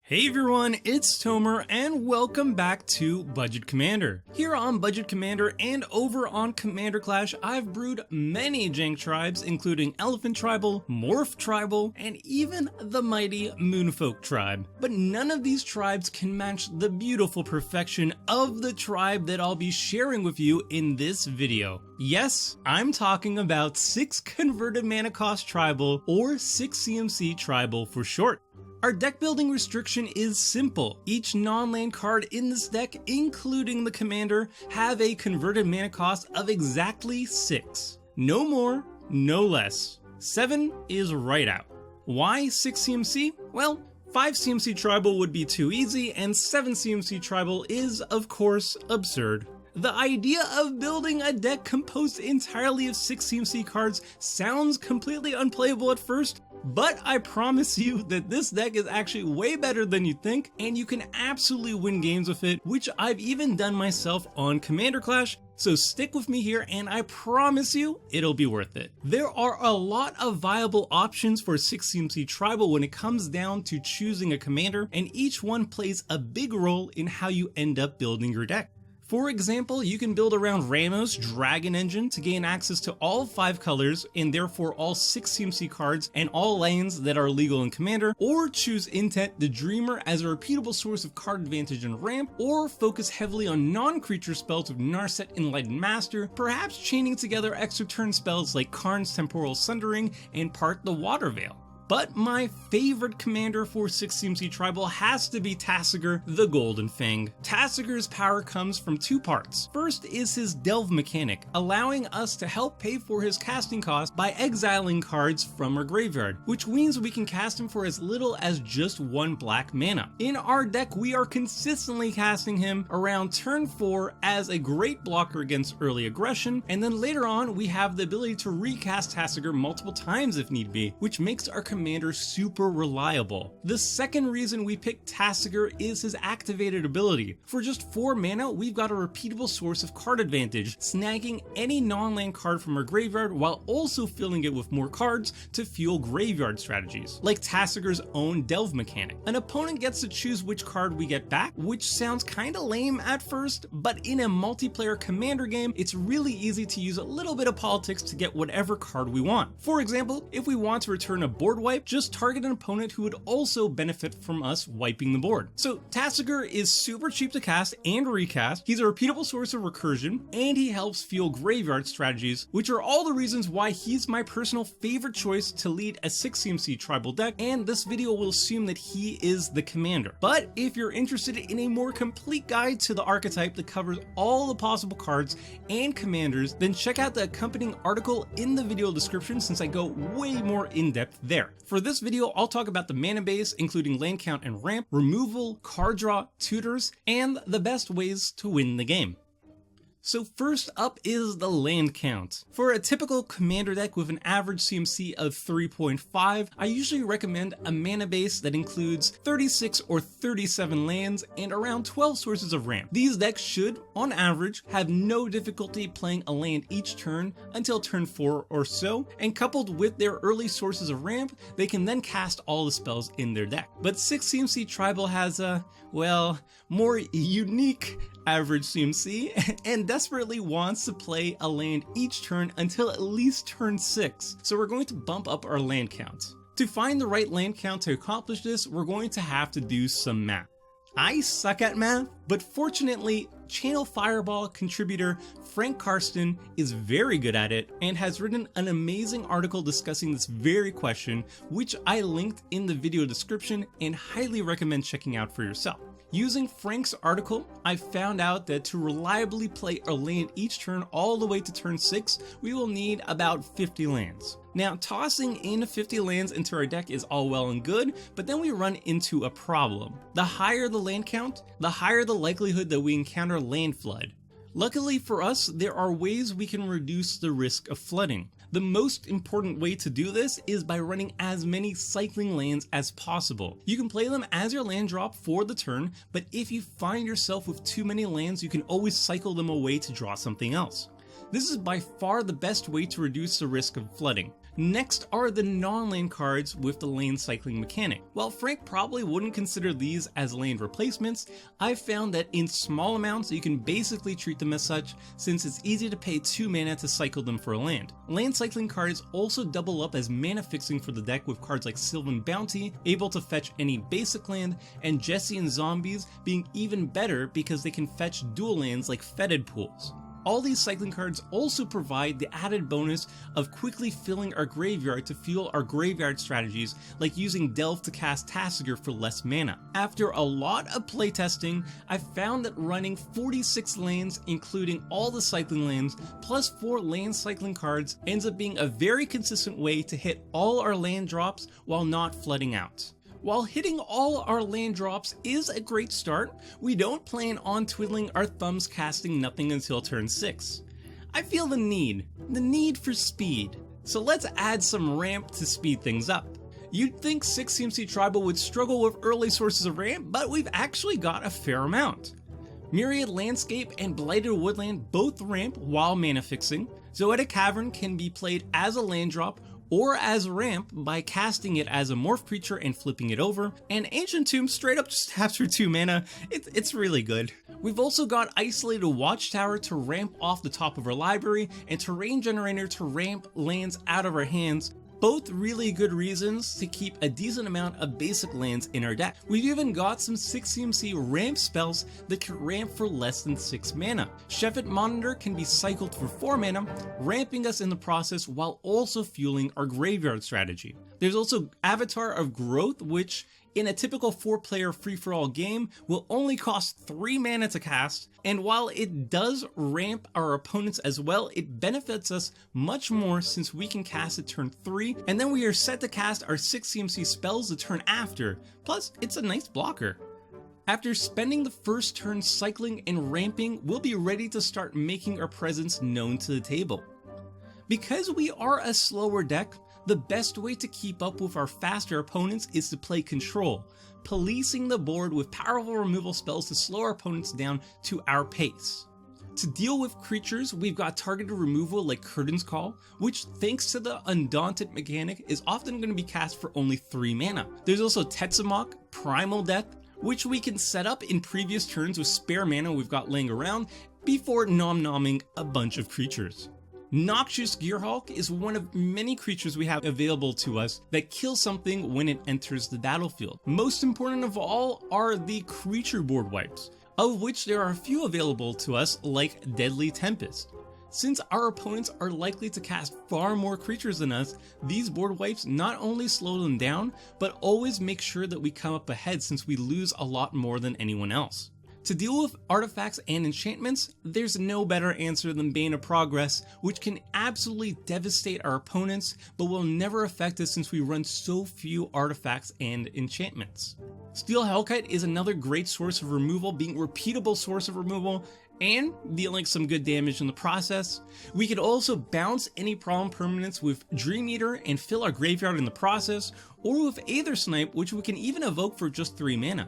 Hey everyone, it's Tomer and welcome back to Budget Commander. Here on Budget Commander and over on Commander Clash, I've brewed many jank tribes including Elephant Tribal, Morph Tribal, and even the mighty Moonfolk tribe. But none of these tribes can match the beautiful perfection of the tribe that I'll be sharing with you in this video. Yes, I'm talking about 6 Converted Mana Cost Tribal, or 6 CMC Tribal for short. Our deck building restriction is simple. Each non-land card in this deck, including the commander, have a converted mana cost of exactly 6. No more, no less. 7 is right out. Why 6 CMC? Well, 5 CMC Tribal would be too easy, and 7 CMC Tribal is, of course, absurd. The idea of building a deck composed entirely of 6 CMC cards sounds completely unplayable at first, but I promise you that this deck is actually way better than you think, and you can absolutely win games with it, which I've even done myself on Commander Clash, so stick with me here and I promise you it'll be worth it. There are a lot of viable options for 6 CMC Tribal when it comes down to choosing a commander, and each one plays a big role in how you end up building your deck. For example, you can build around Ramos' Dragon Engine to gain access to all 5 colors and therefore all 6 CMC cards and all lands that are legal in Commander, or choose Intent the Dreamer as a repeatable source of card advantage in Ramp, or focus heavily on non-creature spells with Narset Enlightened Master, perhaps chaining together extra turn spells like Karn's Temporal Sundering and Part the Water Veil. But my favorite commander for 6 CMC Tribal has to be Tasigur the Golden Fang. Tasigur's power comes from 2 parts. First is his Delve mechanic, allowing us to help pay for his casting cost by exiling cards from our graveyard, which means we can cast him for as little as just 1 black mana. In our deck, we are consistently casting him around turn 4 as a great blocker against early aggression, and then later on we have the ability to recast Tasigur multiple times if need be, which makes our commander super reliable. The second reason we picked Tasigur is his activated ability. For just 4 mana, we've got a repeatable source of card advantage, snagging any non-land card from our graveyard while also filling it with more cards to fuel graveyard strategies, like Tasigur's own Delve mechanic. An opponent gets to choose which card we get back, which sounds kinda lame at first, but in a multiplayer commander game, it's really easy to use a little bit of politics to get whatever card we want. For example, if we want to return a board wipe, just target an opponent who would also benefit from us wiping the board. So Tasigur is super cheap to cast and recast, he's a repeatable source of recursion, and he helps fuel graveyard strategies, which are all the reasons why he's my personal favorite choice to lead a 6 CMC Tribal deck, and this video will assume that he is the commander. But if you're interested in a more complete guide to the archetype that covers all the possible cards and commanders, then check out the accompanying article in the video description since I go way more in depth there. For this video, I'll talk about the mana base, including land count and ramp, removal, card draw, tutors, and the best ways to win the game. So first up is the land count. For a typical commander deck with an average CMC of 3.5, I usually recommend a mana base that includes 36 or 37 lands and around 12 sources of ramp. These decks should, on average, have no difficulty playing a land each turn until turn 4 or so, and coupled with their early sources of ramp, they can then cast all the spells in their deck. But 6 CMC Tribal has a, well, more unique average CMC and desperately wants to play a land each turn until at least turn 6, so we're going to bump up our land count. To find the right land count to accomplish this, we're going to have to do some math. I suck at math, but fortunately, Channel Fireball contributor Frank Karsten is very good at it and has written an amazing article discussing this very question, which I linked in the video description and highly recommend checking out for yourself. Using Frank's article, I found out that to reliably play a land each turn all the way to turn 6, we will need about 50 lands. Now, tossing in 50 lands into our deck is all well and good, but then we run into a problem. The higher the land count, the higher the likelihood that we encounter land flood. Luckily for us, there are ways we can reduce the risk of flooding. The most important way to do this is by running as many cycling lands as possible. You can play them as your land drop for the turn, but if you find yourself with too many lands, you can always cycle them away to draw something else. This is by far the best way to reduce the risk of flooding. Next are the non-land cards with the land cycling mechanic. While Frank probably wouldn't consider these as land replacements, I've found that in small amounts you can basically treat them as such, since it's easy to pay 2 mana to cycle them for a land. Land cycling cards also double up as mana fixing for the deck, with cards like Sylvan Bounty able to fetch any basic land, and Jesse and Zombies being even better because they can fetch dual lands like Fetid Pools. All these cycling cards also provide the added bonus of quickly filling our graveyard to fuel our graveyard strategies, like using Delve to cast Tasigur for less mana. After a lot of playtesting, I found that running 46 lands, including all the cycling lands, plus 4 land cycling cards, ends up being a very consistent way to hit all our land drops while not flooding out. While hitting all our land drops is a great start, we don't plan on twiddling our thumbs casting nothing until turn 6. I feel the need for speed. So let's add some ramp to speed things up. You'd think 6 CMC Tribal would struggle with early sources of ramp, but we've actually got a fair amount. Myriad Landscape and Blighted Woodland both ramp while mana fixing. Zoetic Cavern can be played as a land drop or as ramp by casting it as a morph creature and flipping it over, and Ancient Tomb straight up just taps for 2 mana. It's really good. We've also got Isolated Watchtower to ramp off the top of our library, and Terrain Generator to ramp lands out of our hands. Both really good reasons to keep a decent amount of basic lands in our deck. We've even got some 6 CMC ramp spells that can ramp for less than 6 mana. Sheffet Monitor can be cycled for 4 mana, ramping us in the process while also fueling our graveyard strategy. There's also Avatar of Growth, which in a typical 4-player free-for-all game will only cost 3 mana to cast, and while it does ramp our opponents as well, it benefits us much more since we can cast it turn 3, and then we are set to cast our 6 CMC spells the turn after, plus it's a nice blocker. After spending the first turn cycling and ramping, we'll be ready to start making our presence known to the table. Because we are a slower deck, the best way to keep up with our faster opponents is to play control, policing the board with powerful removal spells to slow our opponents down to our pace. To deal with creatures, we've got targeted removal like Curtain's Call, which thanks to the Undaunted mechanic is often going to be cast for only 3 mana. There's also Tetzimok, Primal Death, which we can set up in previous turns with spare mana we've got laying around before nom-nomming a bunch of creatures. Noxious Gearhulk is one of many creatures we have available to us that kill something when it enters the battlefield. Most important of all are the creature board wipes, of which there are a few available to us like Deadly Tempest. Since our opponents are likely to cast far more creatures than us, these board wipes not only slow them down, but always make sure that we come up ahead since we lose a lot more than anyone else. To deal with artifacts and enchantments, there's no better answer than Bane of Progress, which can absolutely devastate our opponents, but will never affect us since we run so few artifacts and enchantments. Steel Hellkite is another great source of removal, being a repeatable source of removal, and dealing some good damage in the process. We could also bounce any problem permanents with Dream Eater and fill our graveyard in the process, or with Aether Snipe, which we can even evoke for just 3 mana.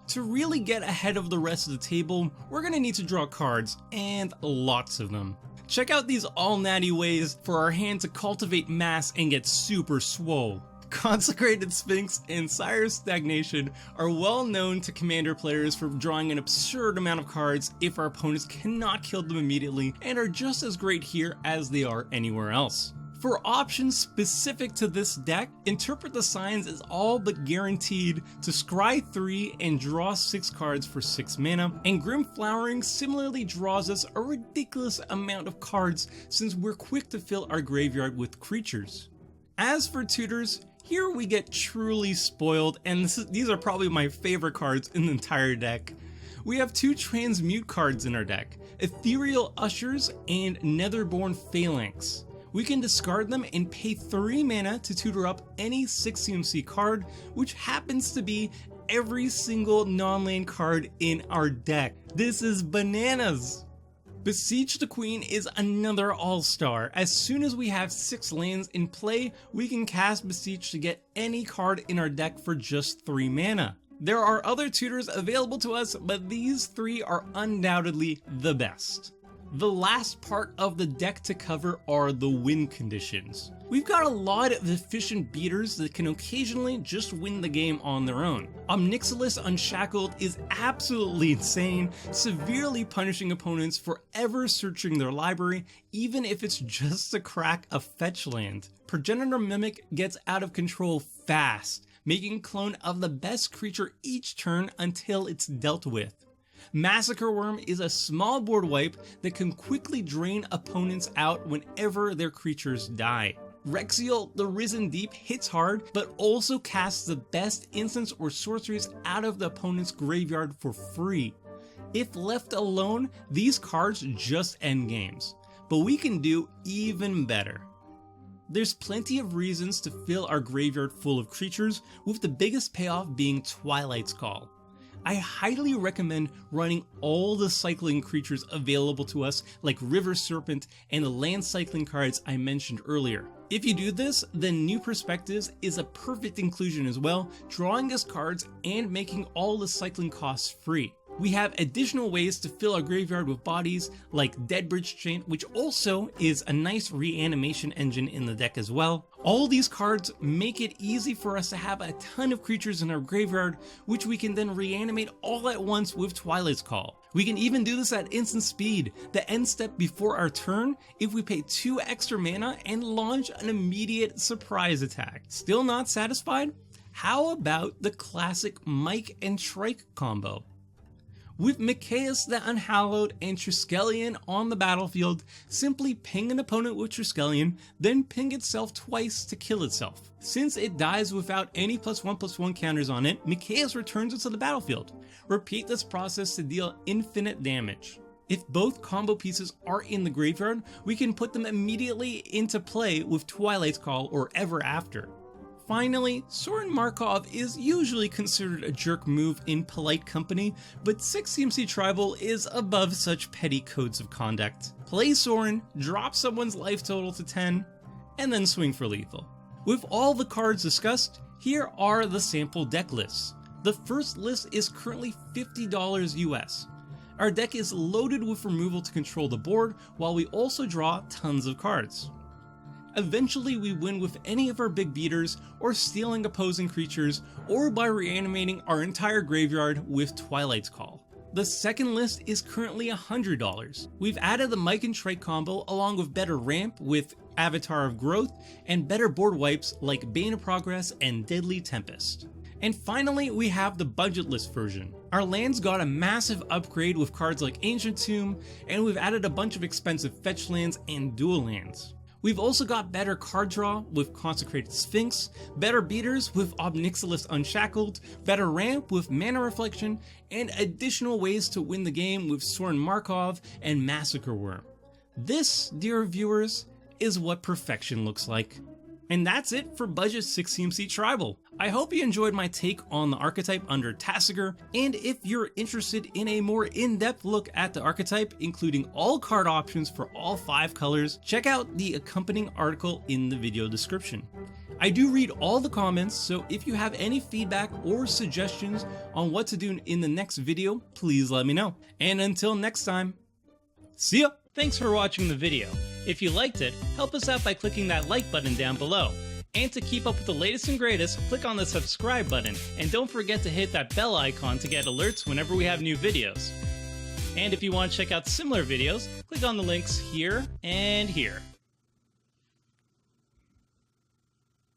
To really get ahead of the rest of the table, we're going to need to draw cards, and lots of them. Check out these all natty ways for our hand to cultivate mass and get super swole. Consecrated Sphinx and Sire's Stagnation are well known to Commander players for drawing an absurd amount of cards if our opponents cannot kill them immediately, and are just as great here as they are anywhere else. For options specific to this deck, Interpret the Signs is all but guaranteed to scry 3 and draw 6 cards for 6 mana, and Grim Flowering similarly draws us a ridiculous amount of cards since we're quick to fill our graveyard with creatures. As for tutors, here we get truly spoiled, and these are probably my favorite cards in the entire deck. We have 2 Transmute cards in our deck, Ethereal Ushers and Netherborn Phalanx. We can discard them and pay 3 mana to tutor up any 6 CMC card, which happens to be every single non-land card in our deck. This is bananas! Besiege the Queen is another all-star. As soon as we have 6 lands in play, we can cast Besiege to get any card in our deck for just 3 mana. There are other tutors available to us, but these 3 are undoubtedly the best. The last part of the deck to cover are the win conditions. We've got a lot of efficient beaters that can occasionally just win the game on their own. Omnixilis Unshackled is absolutely insane, severely punishing opponents for ever searching their library, even if it's just to crack a fetch land. Progenitor Mimic gets out of control fast, making a clone of the best creature each turn until it's dealt with. Massacre Worm is a small board wipe that can quickly drain opponents out whenever their creatures die. Rexiel, the Risen Deep, hits hard, but also casts the best instants or sorceries out of the opponent's graveyard for free. If left alone, these cards just end games, but we can do even better. There's plenty of reasons to fill our graveyard full of creatures, with the biggest payoff being Twilight's Call. I highly recommend running all the cycling creatures available to us like River Serpent and the land cycling cards I mentioned earlier. If you do this, then New Perspectives is a perfect inclusion as well, drawing us cards and making all the cycling costs free. We have additional ways to fill our graveyard with bodies like Deadbridge Chain, which also is a nice reanimation engine in the deck as well. All these cards make it easy for us to have a ton of creatures in our graveyard, which we can then reanimate all at once with Twilight's Call. We can even do this at instant speed, the end step before our turn, if we pay 2 extra mana and launch an immediate surprise attack. Still not satisfied? How about the classic Mike and Shrike combo? With Mikaeus the Unhallowed and Triskelion on the battlefield, simply ping an opponent with Triskelion, then ping itself twice to kill itself. Since it dies without any +1/+1 counters on it, Mikaeus returns it to the battlefield. Repeat this process to deal infinite damage. If both combo pieces are in the graveyard, we can put them immediately into play with Twilight's Call or Ever After. Finally, Sorin Markov is usually considered a jerk move in polite company, but 6 CMC Tribal is above such petty codes of conduct. Play Sorin, drop someone's life total to 10, and then swing for lethal. With all the cards discussed, here are the sample deck lists. The first list is currently $50 US. Our deck is loaded with removal to control the board, while we also draw tons of cards. Eventually we win with any of our big beaters, or stealing opposing creatures, or by reanimating our entire graveyard with Twilight's Call. The second list is currently $100. We've added the Mike and Shrike combo along with better ramp with Avatar of Growth, and better board wipes like Bane of Progress and Deadly Tempest. And finally, we have the budget list version. Our lands got a massive upgrade with cards like Ancient Tomb, and we've added a bunch of expensive fetch lands and dual lands. We've also got better card draw with Consecrated Sphinx, better beaters with Omnixilis Unshackled, better ramp with Mana Reflection, and additional ways to win the game with Sorin Markov and Massacre Worm. This, dear viewers, is what perfection looks like. And that's it for Budget 6 CMC Tribal. I hope you enjoyed my take on the archetype under Tasigur, and if you're interested in a more in-depth look at the archetype, including all card options for all 5 colors, check out the accompanying article in the video description. I do read all the comments, so if you have any feedback or suggestions on what to do in the next video, please let me know. And until next time, see ya! Thanks for watching the video. If you liked it, help us out by clicking that like button down below. And to keep up with the latest and greatest, click on the subscribe button, and don't forget to hit that bell icon to get alerts whenever we have new videos. And if you want to check out similar videos, click on the links here and here.